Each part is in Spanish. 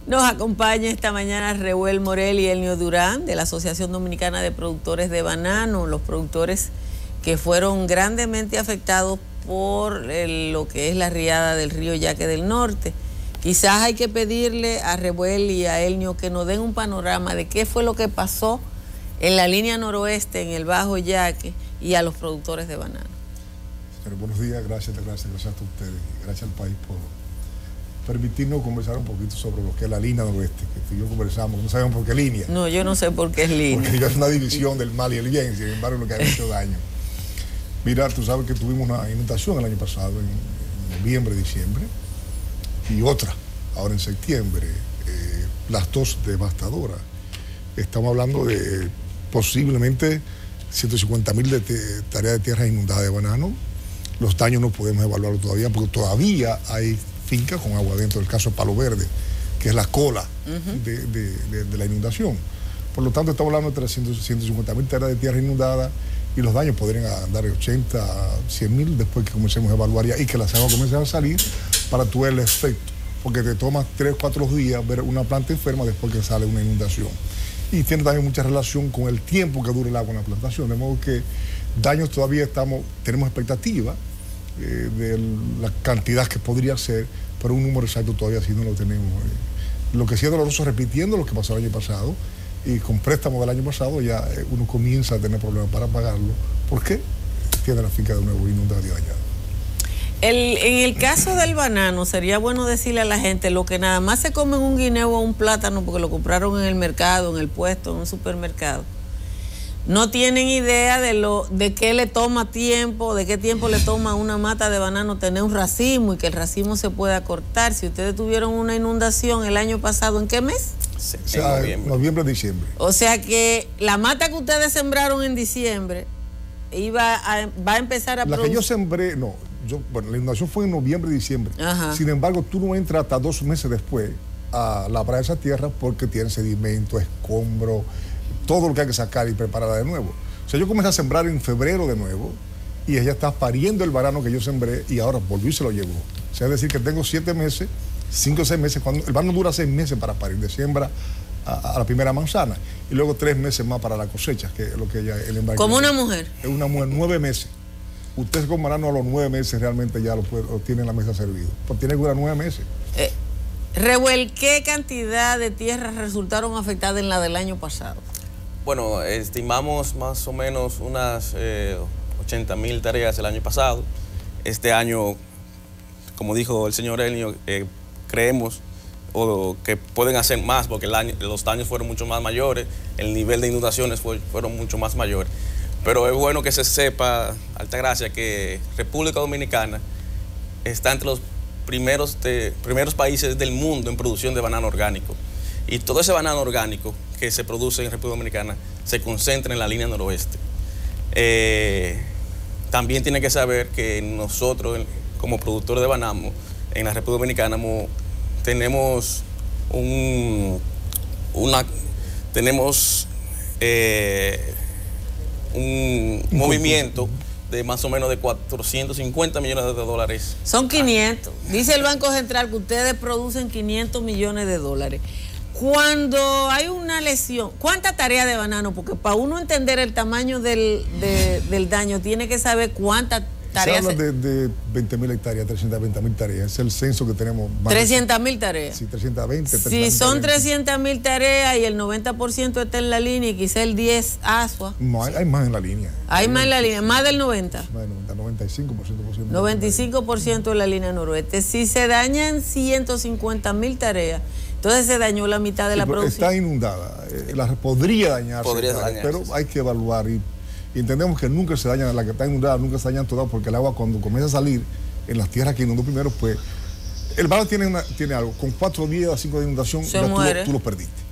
Nos acompaña esta mañana Reuel Morel y Elnio Durán de la Asociación Dominicana de Productores de Banano, los productores que fueron grandemente afectados por lo que es la riada del río Yaque del Norte. Quizás hay que pedirle a Reuel y a Elnio que nos den un panorama de qué fue lo que pasó en la línea noroeste, en el Bajo Yaque, y a los productores de banano. Pero buenos días, gracias a ustedes, gracias al país por permitirnos conversar un poquito sobre lo que es la línea noroeste, que tú y yo conversamos, no sabemos por qué línea. No, yo no sé por qué es línea. Porque es una división del mal y el bien, sin embargo, lo que ha hecho daño. Mira, tú sabes que tuvimos una inundación el año pasado, en noviembre, diciembre, y otra, ahora en septiembre, las dos devastadoras. Estamos hablando de posiblemente 150.000 tareas de tierra inundadas de banano. Los daños no podemos evaluarlos todavía, porque todavía hay fincas con agua dentro, del caso de Palo Verde, que es la cola de la inundación. Por lo tanto, estamos hablando de 150.000 tareas de tierra inundadas, y los daños podrían andar de 80 a 100.000 después que comencemos a evaluar ya y que las aguas comiencen a salir para tu ver el efecto, porque te toma 3 o 4 días ver una planta enferma después que sale una inundación. Y tiene también mucha relación con el tiempo que dura el agua en la plantación, de modo que daños todavía tenemos expectativa de la cantidad que podría ser, pero un número exacto todavía sí no lo tenemos. Lo que sí es doloroso, repitiendo lo que pasó el año pasado, y con préstamos del año pasado ya uno comienza a tener problemas para pagarlo. ¿Por qué? Tiene la finca de nuevo inundada y dañada. En el caso del banano, sería bueno decirle a la gente, lo que nada más se comen un guineo o un plátano porque lo compraron en el mercado, en el puesto, en un supermercado, no tienen idea de qué le toma tiempo, de qué tiempo le toma a una mata de banano tener un racimo y que el racimo se pueda cortar. Si ustedes tuvieron una inundación el año pasado, ¿en qué mes? Sí, o sea, noviembre, diciembre. O sea que la mata que ustedes sembraron en diciembre va a empezar a producir. La que yo sembré, no. Bueno, la inundación fue en noviembre y diciembre. Ajá. Sin embargo, tú no entras hasta 2 meses después a labrar esa tierra porque tiene sedimento, escombro, todo lo que hay que sacar y prepararla de nuevo. O sea, yo comencé a sembrar en febrero de nuevo y ella está pariendo el banano que yo sembré y ahora volví y se lo llevó. O sea, es decir, que tengo 7 meses, 5 o 6 meses, cuando el banano dura 6 meses para parir, de siembra a la primera manzana, y luego 3 meses más para la cosecha, que es lo que ella, el embarque. ¿Como una mujer? Es una mujer, 9 meses. Usted con banano a los 9 meses realmente ya lo tiene en la mesa servido. Pues tiene que durar 9 meses. Reuel, ¿qué cantidad de tierras resultaron afectadas en la del año pasado? Bueno, estimamos más o menos unas 80.000 tareas el año pasado. Este año, como dijo el señor Elnio, creemos que pueden hacer más porque los daños fueron mucho más mayores, el nivel de inundaciones fueron mucho más mayores. Pero es bueno que se sepa, Altagracia, que República Dominicana está entre los primeros países del mundo en producción de banano orgánico. Y todo ese banano orgánico que se produce en República Dominicana se concentra en la línea noroeste. También tiene que saber que nosotros, como productores de banano, en la República Dominicana tenemos un movimiento de más o menos de 450 millones de dólares. Son 500. Dice el Banco Central que ustedes producen 500 millones de dólares. Cuando hay una lesión, ¿cuánta tarea de banano? Porque para uno entender el tamaño del daño, tiene que saber cuántas tareas. Se habla de 20.000 hectáreas, 320.000 tareas. Es el censo que tenemos. 300.000 tareas. Sí, 320. Si son 300.000 tareas y el 90% está en la línea y quizá el 10 asua. No, hay más en la línea. Hay más en la línea, más del 90. Más del 90, 95%. 95% de la línea noroeste. Si se dañan 150.000 tareas, entonces se dañó la mitad de la producción. Está inundada. Podría dañarse. Pero hay que evaluar y entendemos que nunca se daña, la que está inundada nunca se dañan todas, porque el agua cuando comienza a salir en las tierras que inundó primero, pues el banano tiene algo, con 4 días o 5 de inundación tú lo perdiste.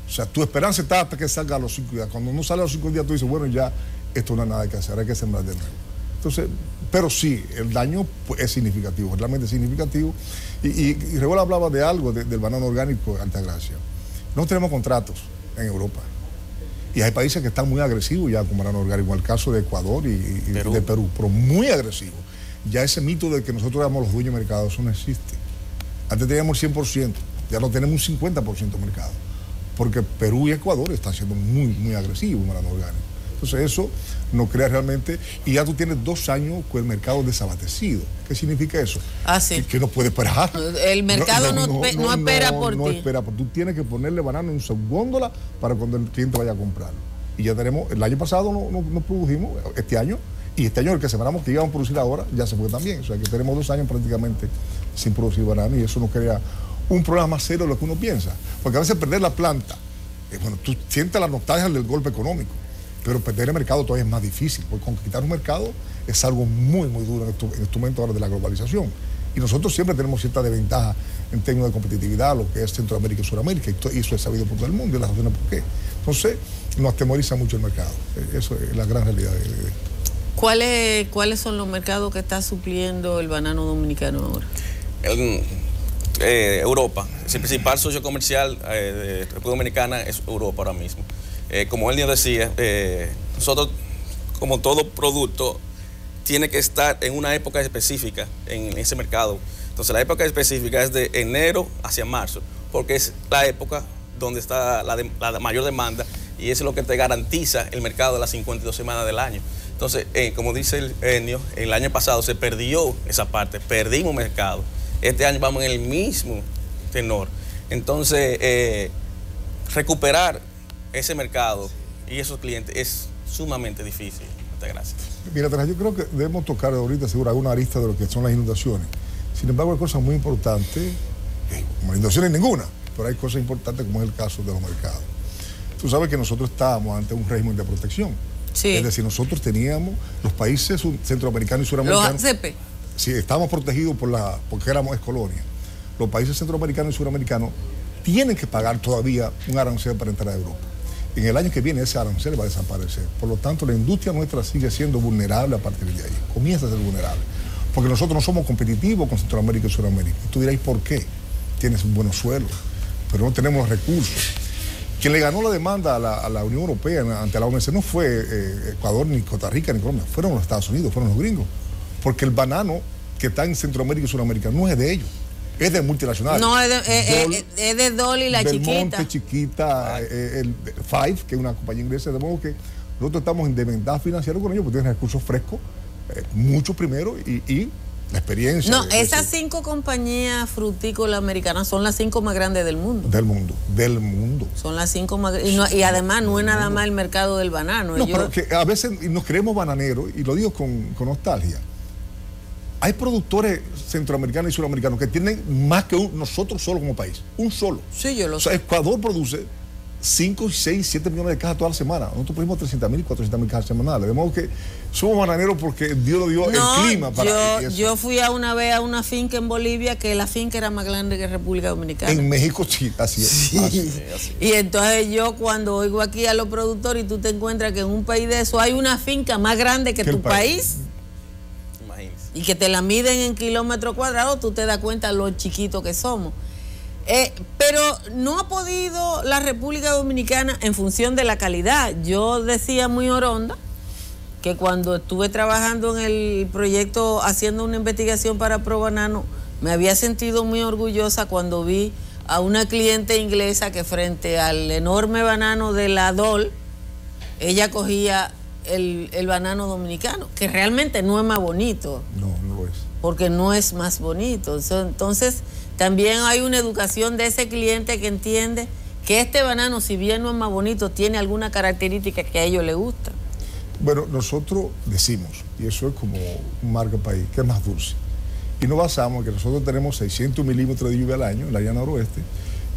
O sea, tu esperanza está hasta que salga a los 5 días. Cuando no sale a los 5 días tú dices, bueno, ya esto no hay nada que hacer, hay que sembrar de nuevo. Entonces, pero sí, el daño pues, es significativo, realmente significativo. Y Reuel hablaba de algo, del banano orgánico de Altagracia. No tenemos contratos en Europa. Y hay países que están muy agresivos ya con banano orgánico, el caso de Ecuador y de Perú, pero muy agresivos. Ya ese mito de que nosotros éramos los dueños de mercado, eso no existe. Antes teníamos el 100%, Ya no tenemos un 50% de mercado, porque Perú y Ecuador están siendo muy, muy agresivos en banano orgánico. Entonces eso nos crea realmente, y ya tú tienes 2 años con el mercado desabastecido. ¿Qué significa eso? Sí. Que no puede esperar. El mercado no espera por ti. No espera, porque tú tienes que ponerle banano en su góndola para cuando el cliente vaya a comprarlo. Y ya tenemos, el año pasado no produjimos, este año, y este año el que sembramos que íbamos a producir ahora, ya se fue también. O sea que tenemos 2 años prácticamente sin producir banano, y eso nos crea un problema más serio de lo que uno piensa. Porque a veces perder la planta, bueno, tú sientes la nostalgia del golpe económico, pero perder el mercado todavía es más difícil, porque conquistar un mercado es algo muy, muy duro en este momento ahora de la globalización. Y nosotros siempre tenemos cierta desventaja en términos de competitividad, lo que es Centroamérica y Sudamérica, y eso es sabido por todo el mundo, y las razones por qué. Entonces, nos atemoriza mucho el mercado. Eso es la gran realidad de ¿Cuáles son los mercados que está supliendo el banano dominicano ahora? Europa. El principal socio comercial de República Dominicana es Europa ahora mismo. Como él decía, nosotros, como todo producto, tiene que estar en una época específica en ese mercado. Entonces, la época específica es de enero hacia marzo, porque es la época donde está la mayor demanda, y eso es lo que te garantiza el mercado de las 52 semanas del año. Entonces, como dice el Enio, el año pasado se perdió esa parte, perdimos mercado. Este año vamos en el mismo tenor. Entonces, recuperar ese mercado y esos clientes es sumamente difícil. Muchas gracias. Mira, yo creo que debemos tocar ahorita seguro alguna arista de lo que son las inundaciones. Sin embargo, hay cosas muy importantes, como inundaciones ninguna, pero hay cosas importantes como es el caso de los mercados. Tú sabes que nosotros estábamos ante un régimen de protección. Sí. Es decir, nosotros teníamos los países centroamericanos y suramericanos. Los ACP. Sí, estábamos protegidos porque éramos ex colonia. Los países centroamericanos y suramericanos tienen que pagar todavía un arancel para entrar a Europa. En el año que viene ese arancel va a desaparecer. Por lo tanto, la industria nuestra sigue siendo vulnerable a partir de ahí. Comienza a ser vulnerable. Porque nosotros no somos competitivos con Centroamérica y Sudamérica. Y tú dirás, ¿por qué? Tienes un buen suelo, pero no tenemos los recursos. Quien le ganó la demanda a la Unión Europea ante la OMC no fue Ecuador, ni Costa Rica, ni Colombia. Fueron los Estados Unidos, fueron los gringos. Porque el banano que está en Centroamérica y Sudamérica no es de ellos. Es de multinacionales. No, es de Dolly, la Del chiquita. Monte, chiquita, el Five, que es una compañía inglesa, de modo que nosotros estamos en desventaja financiera con ellos porque tienen recursos frescos, mucho primero, y la experiencia. No, esas 5 compañías frutícolas americanas son las 5 más grandes del mundo. Del mundo. Son las 5 más grandes. Y además no es nada más el mercado del banano. No, pero que a veces nos creemos bananeros, y lo digo con nostalgia. Hay productores centroamericanos y suramericanos que tienen más que nosotros solo como país. Un solo. Sí, yo lo sé. O sea, Ecuador produce 5, 6, 7 millones de cajas toda la semana. Nosotros producimos 300.000 y 400.000 cajas semanales. De modo que somos bananeros porque Dios lo dio el clima para eso. Yo fui una vez a una finca en Bolivia que la finca era más grande que República Dominicana. En México sí, así es. Sí. Así. Y entonces yo cuando oigo aquí a los productores y tú te encuentras que en un país de eso hay una finca más grande que tu país. Y que te la miden en kilómetros cuadrados, tú te das cuenta lo chiquito que somos. Pero no ha podido la República Dominicana en función de la calidad. Yo decía muy oronda que cuando estuve trabajando en el proyecto haciendo una investigación para ProBanano, me había sentido muy orgullosa cuando vi a una cliente inglesa que frente al enorme banano de la Dole, ella cogía el banano dominicano, que realmente no es más bonito. No lo es. Porque no es más bonito. Entonces, también hay una educación de ese cliente que entiende que este banano, si bien no es más bonito, tiene alguna característica que a ellos les gusta. Bueno, nosotros decimos, y eso es como un marca país, que es más dulce. Y nos basamos en que nosotros tenemos 600 milímetros de lluvia al año en la área noroeste,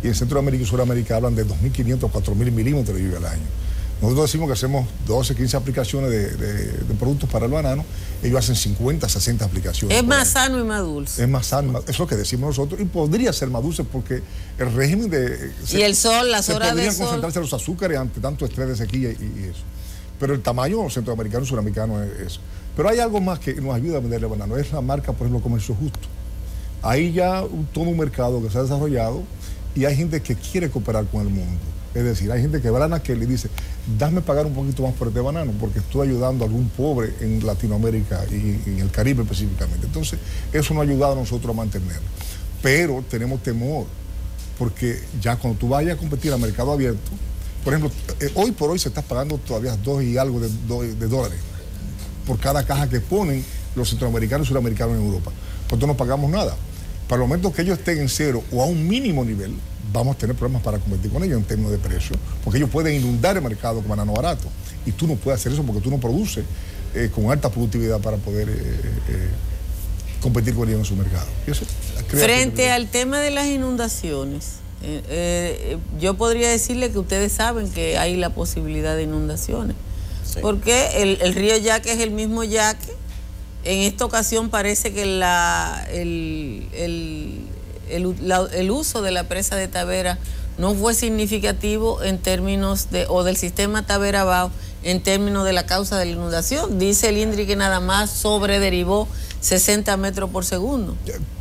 y en Centroamérica y Sudamérica hablan de 2.500 a 4.000 milímetros de lluvia al año. Nosotros decimos que hacemos 12, 15 aplicaciones de productos para el banano. Ellos hacen 50, 60 aplicaciones. Es más sano y más dulce. Es más sano, eso es lo que decimos nosotros. Y podría ser más dulce porque el régimen de... Y el sol, las horas de sol. Podrían concentrarse los azúcares ante tanto estrés de sequía y eso. Pero el tamaño centroamericano y suramericano es eso. Pero hay algo más que nos ayuda a venderle banano. Es la marca, por ejemplo, Comercio Justo. Hay ya todo un mercado que se ha desarrollado y hay gente que quiere cooperar con el mundo. Es decir, hay gente que brana que le dice, dame pagar un poquito más por este banano porque estoy ayudando a algún pobre en Latinoamérica y en el Caribe específicamente. Entonces, eso nos ha ayudado a nosotros a mantenerlo. Pero tenemos temor, porque ya cuando tú vayas a competir al mercado abierto, por ejemplo, hoy por hoy se está pagando todavía 2 y algo de dólares por cada caja que ponen los centroamericanos y sudamericanos en Europa. Por eso no pagamos nada. Para el momento que ellos estén en cero o a un mínimo nivel, vamos a tener problemas para competir con ellos en términos de precio, porque ellos pueden inundar el mercado con banano barato. Y tú no puedes hacer eso porque tú no produces con alta productividad para poder competir con ellos en su mercado. Frente al tema de las inundaciones, yo podría decirle que ustedes saben que hay la posibilidad de inundaciones. Sí. Porque el río Yaque es el mismo Yaque. En esta ocasión parece que el uso de la presa de Tavera no fue significativo en términos o del sistema Tavera Bao en términos de la causa de la inundación. Dice el INDRI que nada más sobrederivó 60 metros por segundo.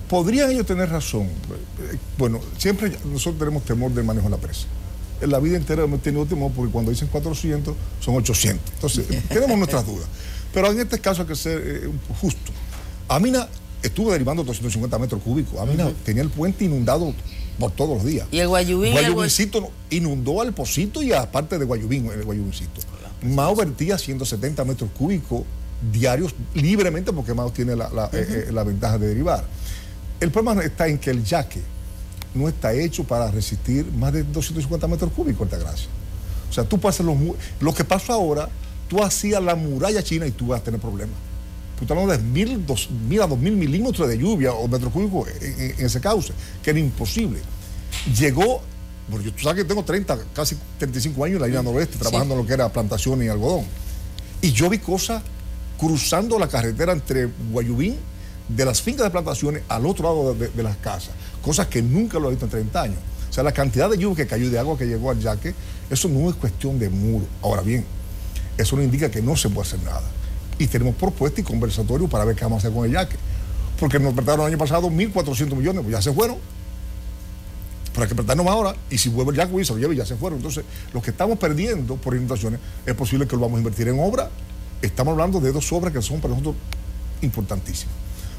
Podrían ellos tener razón. Bueno, siempre nosotros tenemos temor del manejo de la presa. En la vida entera hemos tenido temor porque cuando dicen 400 son 800. Entonces, tenemos nuestras dudas. Pero en este caso hay que ser justo. Amina estuvo derivando 250 metros cúbicos. Amina tenía el puente inundado por todos los días. Y el Guayubín. Guayubincito inundó al Pocito y aparte de Guayubín, el Guayubincito. Mao vertía 170 metros cúbicos diarios libremente porque Mao tiene la ventaja de derivar. El problema está en que el Yaque no está hecho para resistir más de 250 metros cúbicos, Altagracia. O sea, tú puedes hacer lo que pasa ahora, tú hacías la muralla china y tú vas a tener problemas. Tú estás hablando de 1.000 a 2.000 milímetros de lluvia o metros cúbicos en ese cauce, que era imposible. Llegó, porque tú sabes que tengo casi 35 años en la línea noroeste, trabajando en lo que era plantación y algodón. Y yo vi cosas cruzando la carretera entre Guayubín, de las fincas de plantaciones, al otro lado de las casas. Cosas que nunca lo he visto en 30 años. O sea, la cantidad de lluvia que cayó, de agua que llegó al Yaque, eso no es cuestión de muro. Ahora bien, eso no indica que no se puede hacer nada. Y tenemos propuestas y conversatorios para ver qué vamos a hacer con el Yaque. Porque nos prestaron el año pasado 1.400 millones, pues ya se fueron. Pero hay que prestarnos más ahora. Y si vuelve el Yaque, se lo lleva y ya se fueron. Entonces, lo que estamos perdiendo por inundaciones, es posible que lo vamos a invertir en obra. Estamos hablando de 2 obras que son para nosotros importantísimas.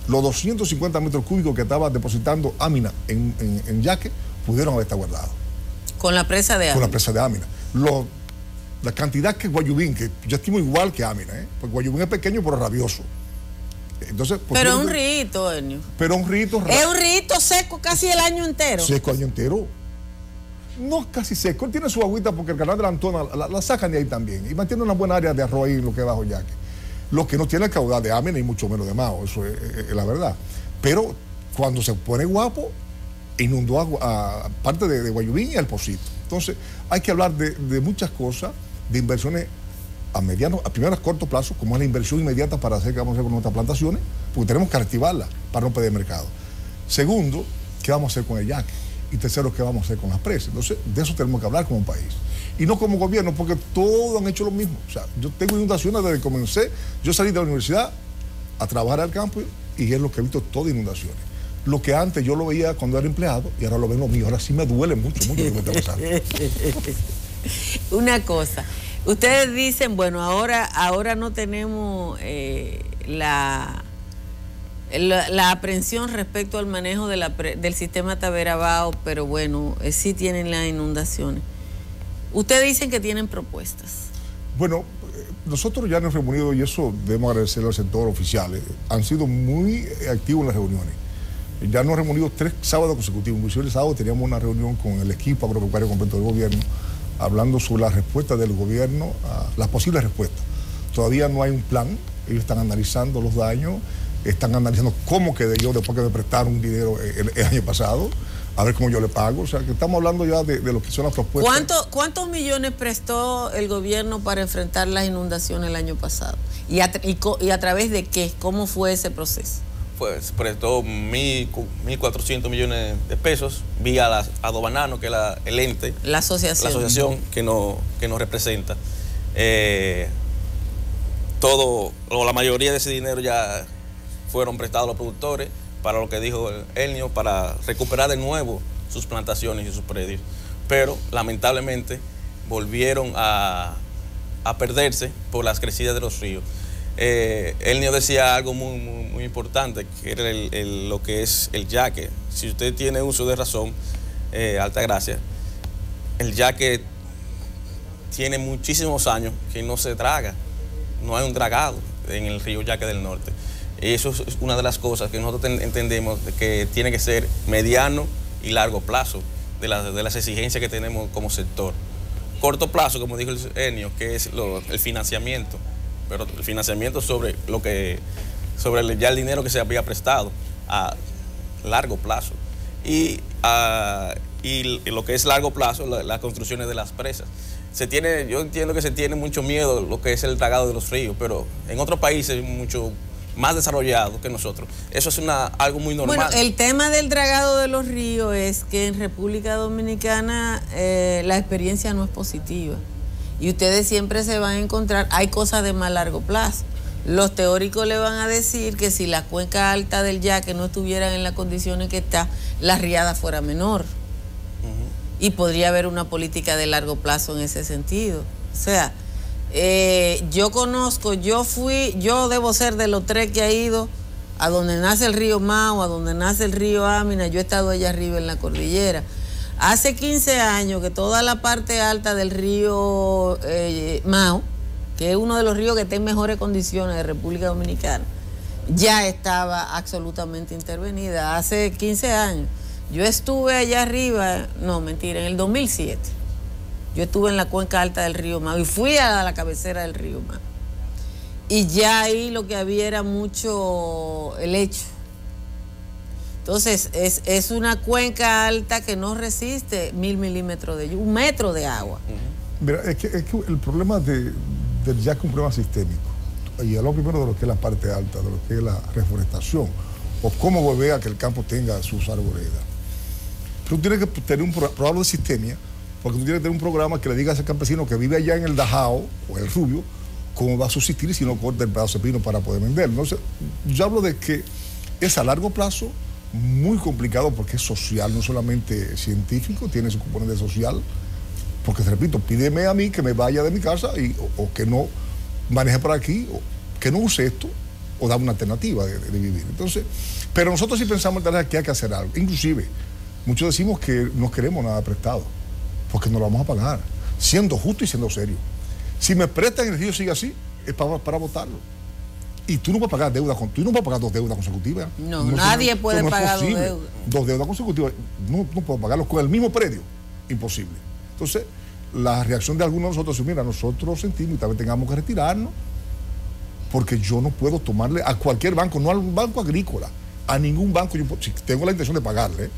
Los 250 metros cúbicos que estaba depositando Amina en Yaque pudieron haber estado guardados. Con la presa de Amina. Con la presa de Amina. La cantidad que Guayubín, que yo estimo igual que Amina, porque Guayubín es pequeño pero rabioso. Entonces, pero es un rito, Enio. Pero un rito. Es un rito seco casi el año entero. Seco el año entero. No casi seco. Él tiene su agüita porque el canal de la Antona la sacan de ahí también. Y mantiene una buena área de arroz ahí en lo que es bajo Yaque. Lo que no tiene el caudal de Amina y mucho menos de Mao, eso es la verdad. Pero cuando se pone guapo, inundó a parte de Guayubín y al Pocito. Entonces, hay que hablar de muchas cosas, de inversiones a primero a corto plazo, como es la inversión inmediata para hacer que vamos a hacer con nuestras plantaciones, porque tenemos que activarlas para no perder mercado. Segundo, ¿qué vamos a hacer con el Yaque? Y tercero, ¿qué vamos a hacer con las presas? Entonces, de eso tenemos que hablar como país. Y no como gobierno, porque todos han hecho lo mismo. O sea, yo tengo inundaciones desde que comencé. Yo salí de la universidad a trabajar al campo y es lo que he visto, todas inundaciones. Lo que antes yo lo veía cuando era empleado y ahora lo ven lo mío. Ahora sí me duele mucho lo que está pasando. Una cosa, ustedes dicen, bueno, ahora no tenemos la aprehensión respecto al manejo del sistema Tavera Bao, pero bueno, sí tienen las inundaciones. Ustedes dicen que tienen propuestas. Bueno, nosotros ya nos hemos reunido y eso debemos agradecerle al sector oficial. Han sido muy activos en las reuniones. Ya nos hemos reunido 3 sábados consecutivos. Inclusive el sábado teníamos una reunión con el equipo agropecuario completo del gobierno, hablando sobre las respuestas del gobierno, las posibles respuestas. Todavía no hay un plan. Ellos están analizando los daños, están analizando cómo quedé yo después que me prestaron dinero el año pasado, a ver cómo yo le pago. O sea, que estamos hablando ya de lo que son las propuestas. ¿Cuántos millones prestó el gobierno para enfrentar las inundaciones el año pasado? ¿Y a través de qué? ¿Cómo fue ese proceso? Pues prestó 1.400 millones de pesos vía Adobanano, que es el ente. La asociación que nos representa. La mayoría de ese dinero ya fueron prestados a los productores para lo que dijo Enio, para recuperar de nuevo sus plantaciones y sus predios. Pero lamentablemente volvieron a perderse por las crecidas de los ríos. Enio decía algo muy importante, que era lo que es el Yaque. Si usted tiene uso de razón, Altagracia, el yaque tiene muchísimos años que no se draga, no hay un dragado en el río Yaque del Norte. Eso es una de las cosas que nosotros entendemos que tiene que ser mediano y largo plazo de las exigencias que tenemos como sector. Corto plazo, como dijo el Enio, que es el financiamiento, pero el financiamiento sobre ya el dinero que se había prestado a largo plazo. Y lo que es largo plazo, las construcciones de las presas. Yo entiendo que se tiene mucho miedo lo que es el dragado de los ríos, pero en otros países mucho más desarrollados que nosotros, eso es algo muy normal. Bueno, el tema del dragado de los ríos es que en República Dominicana la experiencia no es positiva. Y ustedes siempre se van a encontrar, hay cosas de más largo plazo. Los teóricos le van a decir que si la cuenca alta del Yaque no estuvieran en las condiciones que está, la riada fuera menor. Y podría haber una política de largo plazo en ese sentido. O sea, yo debo ser de los 3 que ha ido a donde nace el río Mao, a donde nace el río Amina. Yo he estado allá arriba en la cordillera. Hace 15 años que toda la parte alta del río Mao, que es uno de los ríos que está en mejores condiciones de República Dominicana, ya estaba absolutamente intervenida. Hace 15 años. Yo estuve allá arriba, no, mentira, en el 2007. Yo estuve en la cuenca alta del río Mao y fui a la cabecera del río Mao. Y ya ahí lo que había era mucho helecho. Entonces, es una cuenca alta que no resiste 1000 milímetros de lluvia, 1 metro de agua. Mira, es que el problema del yaque es un problema sistémico. Y hablo primero de lo que es la parte alta, de lo que es la reforestación, o cómo volver a que el campo tenga sus arboredas. Tú tienes que tener un programa de sistemia, porque tú tienes que tener un programa que le diga a ese campesino que vive allá en el Dajao o el Rubio, cómo va a subsistir si no corta el pedazo de pino para poder venderlo. Entonces, yo hablo de que es a largo plazo muy complicado porque es social, no solamente científico, tiene su componente social, porque, repito, pídeme a mí que me vaya de mi casa o que no maneje por aquí, o que no use esto, o da una alternativa de vivir. Entonces, pero nosotros sí pensamos que hay que hacer algo. Inclusive, muchos decimos que no queremos nada prestado, porque no lo vamos a pagar, siendo justo y siendo serio. Si me prestan y el río sigue así, es para votarlo. Y tú no puedes pagar deuda, tú no puedes pagar 2 deudas consecutivas. No, nadie puede pagar 2 deudas. 2 deudas consecutivas, no puedo pagarlos con el mismo predio, imposible. Entonces, la reacción de algunos de nosotros es, mira, nosotros sentimos y tal vez tengamos que retirarnos, porque yo no puedo tomarle a cualquier banco, no al banco agrícola, a ningún banco, si tengo la intención de pagarle,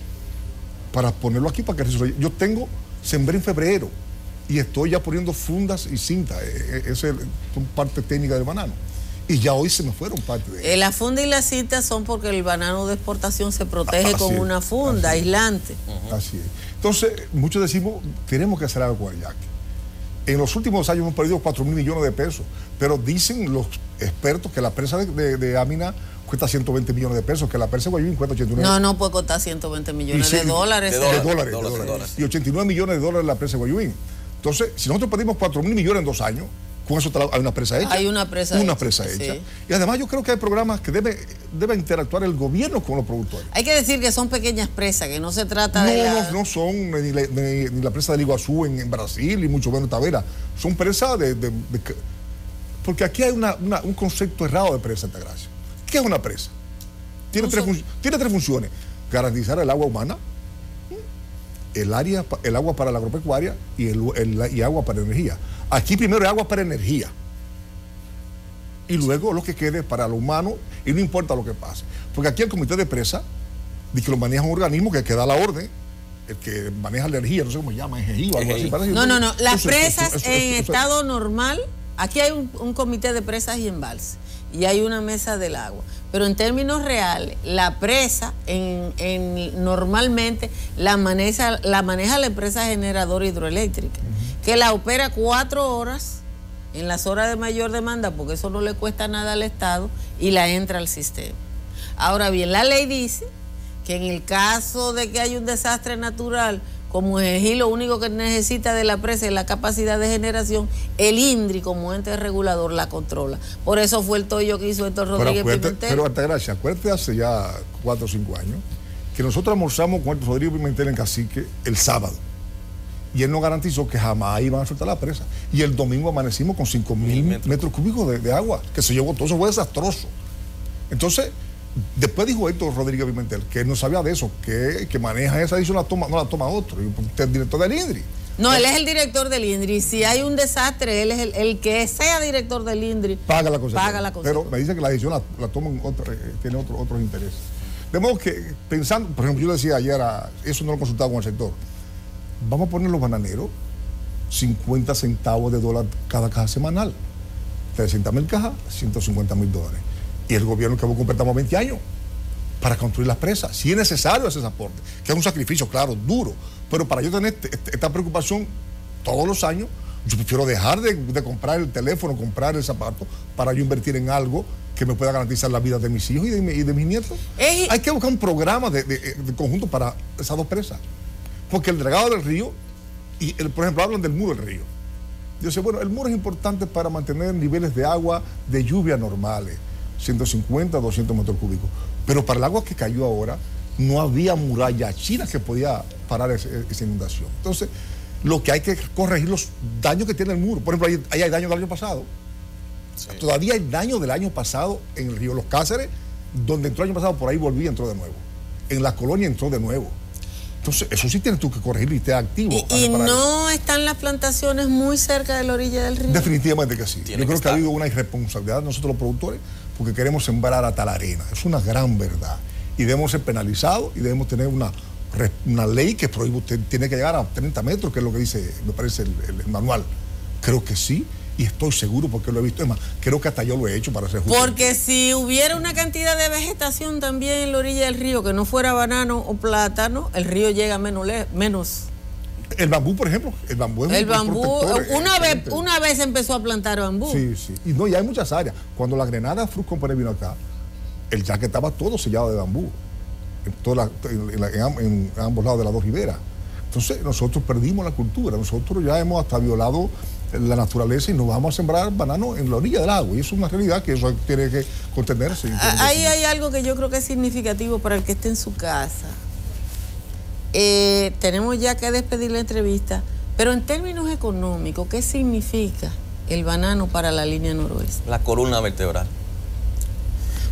para ponerlo aquí para que resuelva. Yo sembré en febrero y estoy ya poniendo fundas y cintas, esa es parte técnica del banano. Y ya hoy se me fueron parte de la funda y la cinta son porque el banano de exportación se protege con una funda aislante. Así es. Entonces, muchos decimos, tenemos que hacer algo con el yaque. En los últimos años hemos perdido 4.000 millones de pesos, pero dicen los expertos que la presa de Amina cuesta 120 millones de pesos, que la presa de Guayuín cuesta 89. No puede costar 120 millones de dólares. De dólares. Y 89 millones de dólares la presa de Guayuín. Entonces, si nosotros perdimos 4.000 millones en 2 años, con eso hay una presa hecha. Hay una presa hecha. Sí. Y además yo creo que hay programas que debe interactuar el gobierno con los productores. Hay que decir que son pequeñas presas, que no se trata de no son ni la presa del Iguazú en Brasil, y mucho menos Tavera. Son presas porque aquí hay un concepto errado de presa de Altagracia. ¿Qué es una presa? Tiene tres funciones. Garantizar el agua humana, el agua para la agropecuaria y agua para energía. Aquí primero hay agua para energía y luego lo que quede para lo humano, y no importa lo que pase. Porque aquí el comité de presa dice que lo maneja un organismo que da la orden, el que maneja la energía, no sé cómo se llama, EGI o algo así. No. Las presas en estado normal, aquí hay un comité de presas y embalses y hay una mesa del agua. Pero en términos reales, la presa normalmente la maneja la empresa generadora hidroeléctrica, que la opera 4 horas en las horas de mayor demanda, porque eso no le cuesta nada al Estado, y la entra al sistema. Ahora bien, la ley dice que en el caso de que haya un desastre natural, como EGI lo único que necesita de la presa es la capacidad de generación, el INDRI como ente regulador la controla. Por eso fue el tollo que hizo Héctor Rodríguez Pimentel. Pero Altagracia, acuérdate hace ya 4 o 5 años que nosotros almorzamos con el Rodrigo Pimentel en Cacique el sábado. Y él nos garantizó que jamás iban a soltar la presa. Y el domingo amanecimos con 5.000 metros cúbicos de agua, que se llevó todo. Eso fue desastroso. Entonces, después dijo Héctor Rodríguez Pimentel, que él no sabía de eso, que maneja esa edición, no la toma otro. Y usted es el director del INDRI. No, él es el director del INDRI. Si hay un desastre, él es el que sea director del INDRI. Paga la consecuencia. Pero me dice que la decisión la toman tiene otros intereses. De modo que, pensando, por ejemplo, yo decía ayer, eso no lo he consultado con el sector, vamos a poner los bananeros 50 centavos de dólar cada caja semanal. 300.000 cajas, $150.000. Y el gobierno que completamos 20 años para construir las presas. Si es necesario ese aporte, que es un sacrificio, claro, duro, pero para yo tener esta preocupación todos los años, yo prefiero dejar de comprar el teléfono, comprar el zapato, para yo invertir en algo que me pueda garantizar la vida de mis hijos y de mis nietos. Hay que buscar un programa de conjunto para esas dos presas. Porque el dragado del río, por ejemplo, hablan del muro del río. Yo sé, bueno, el muro es importante para mantener niveles de agua de lluvia normales, 150, 200 metros cúbicos. Pero para el agua que cayó ahora, no había muralla china que podía parar esa inundación. Entonces, lo que hay que corregir los daños que tiene el muro. Por ejemplo, ahí hay daños del año pasado. Sí. Todavía hay daño del año pasado en el río Los Cáceres, donde entró el año pasado, por ahí volví y entró de nuevo. En la colonia entró de nuevo. Entonces, eso sí tienes tú que corregir y estar activo. ¿Y no están las plantaciones muy cerca de la orilla del río? Definitivamente que sí. Yo creo que ha habido una irresponsabilidad de nosotros los productores porque queremos sembrar hasta la arena. Es una gran verdad. Y debemos ser penalizados y debemos tener una ley que prohíbe, usted tiene que llegar a 30 metros, que es lo que dice, me parece, el manual. Creo que sí. Y estoy seguro porque lo he visto. Es más, creo que hasta yo lo he hecho para ser justo. Porque si hubiera una cantidad de vegetación también en la orilla del río, que no fuera banano o plátano, el río llega menos. El bambú, por ejemplo, el bambú es una vez empezó a plantar bambú. Sí, sí. Y no, ya hay muchas áreas. Cuando la Grenada Fruit Company vino acá, el yaque estaba todo sellado de bambú, en ambos lados de las dos riberas. Entonces, nosotros perdimos la cultura. Nosotros ya hemos hasta violado la naturaleza y nos vamos a sembrar banano en la orilla del agua. Y eso es una realidad que eso tiene que contenerse. Ahí hay algo que yo creo que es significativo para el que esté en su casa. Tenemos ya que despedir la entrevista, pero en términos económicos, ¿qué significa el banano para la línea noroeste? La columna vertebral.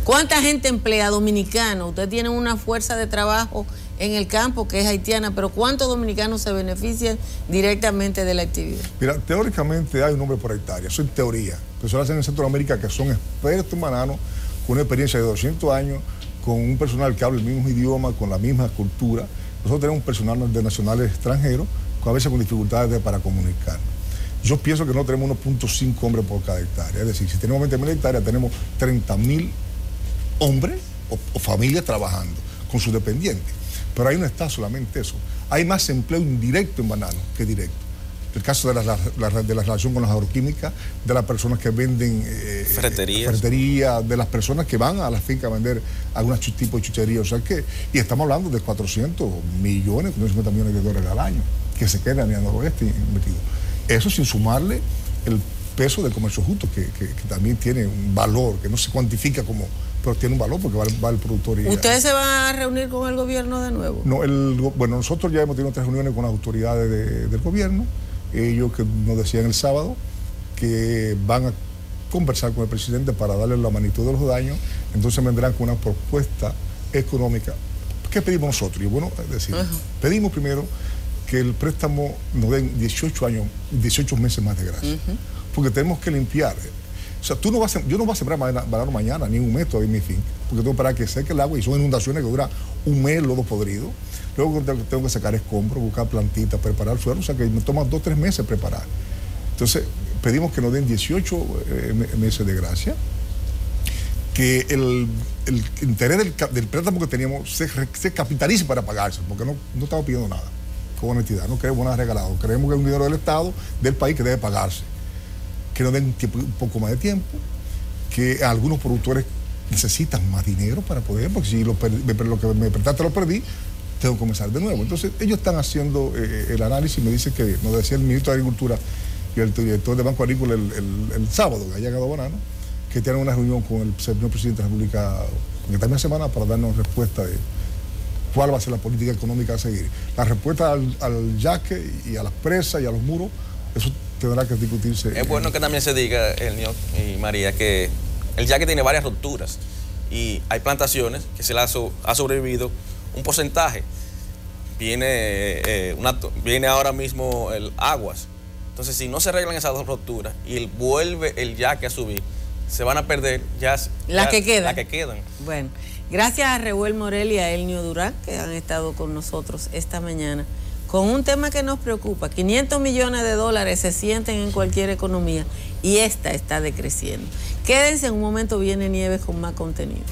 ¿Cuánta gente emplea dominicano? Usted tiene una fuerza de trabajo en el campo que es haitiana, pero ¿cuántos dominicanos se benefician directamente de la actividad? Mira, teóricamente hay un nombre por hectárea, eso es teoría. Personas en Centroamérica que son expertos en banano, con una experiencia de 200 años, con un personal que habla el mismo idioma, con la misma cultura. Nosotros tenemos un personal de nacionales extranjeros, a veces con dificultades para comunicarnos. Yo pienso que no tenemos 1.5 hombres por cada hectárea. Es decir, si tenemos 20.000 hectáreas, tenemos 30.000 hombres o familias trabajando con sus dependientes. Pero ahí no está solamente eso. Hay más empleo indirecto en banano que directo. El caso de la relación con las agroquímicas, de las personas que venden ferretería, de las personas que van a las fincas a vender algún tipo de chuchería. O sea que, y estamos hablando de 400 millones, 450 millones de dólares al año que se quedan en el noroeste invertidos. Eso sin sumarle el peso del comercio justo, que también tiene un valor, que no se cuantifica como, pero tiene un valor porque va el productor. ¿Ustedes se van a reunir con el gobierno de nuevo? No, bueno, nosotros ya hemos tenido 3 reuniones con las autoridades del gobierno. Ellos que nos decían el sábado que van a conversar con el presidente para darle la magnitud de los daños, entonces vendrán con una propuesta económica. ¿Qué pedimos nosotros? Y bueno, es decir, pedimos primero que el préstamo nos den 18 meses más de gracia, porque tenemos que limpiar. O sea, yo no voy a sembrar banano mañana, ni un mes todavía en mi finca, porque tengo que esperar que seque el agua y son inundaciones que duran un mes, lodo podrido. Luego tengo que sacar escombros, buscar plantitas, preparar el suelo, o sea que me toma 2 o 3 meses preparar. Entonces, pedimos que nos den 18 meses de gracia, que el interés del préstamo que teníamos se capitalice para pagarse, porque no estamos pidiendo nada, con honestidad, no queremos nada regalado, creemos que es un dinero del Estado, del país, que debe pagarse. Que nos den un poco más de tiempo, que algunos productores necesitan más dinero para poder, porque si lo que me prestaste lo perdí, tengo que comenzar de nuevo. Entonces, ellos están haciendo el análisis y me dice que, nos decía el ministro de Agricultura y el director de Banco Agrícola el sábado, que ha llegado Banano, que tienen una reunión con el señor presidente de la República en esta misma semana para darnos respuesta cuál va a ser la política económica a seguir. La respuesta al yaque y a las presas y a los muros, eso tendrá que discutirse. Es bueno que también se diga, Elnio y María, que el yaque tiene varias rupturas y hay plantaciones que se le ha sobrevivido un porcentaje. Viene ahora mismo el aguas. Entonces, si no se arreglan esas dos rupturas y vuelve el yaque a subir, se van a perder las que quedan. Bueno, gracias a Reuel Morel y a Elnio Durán, que han estado con nosotros esta mañana, con un tema que nos preocupa. 500 millones de dólares se sienten en cualquier economía y esta está decreciendo. Quédense, en un momento viene Nieves con más contenido.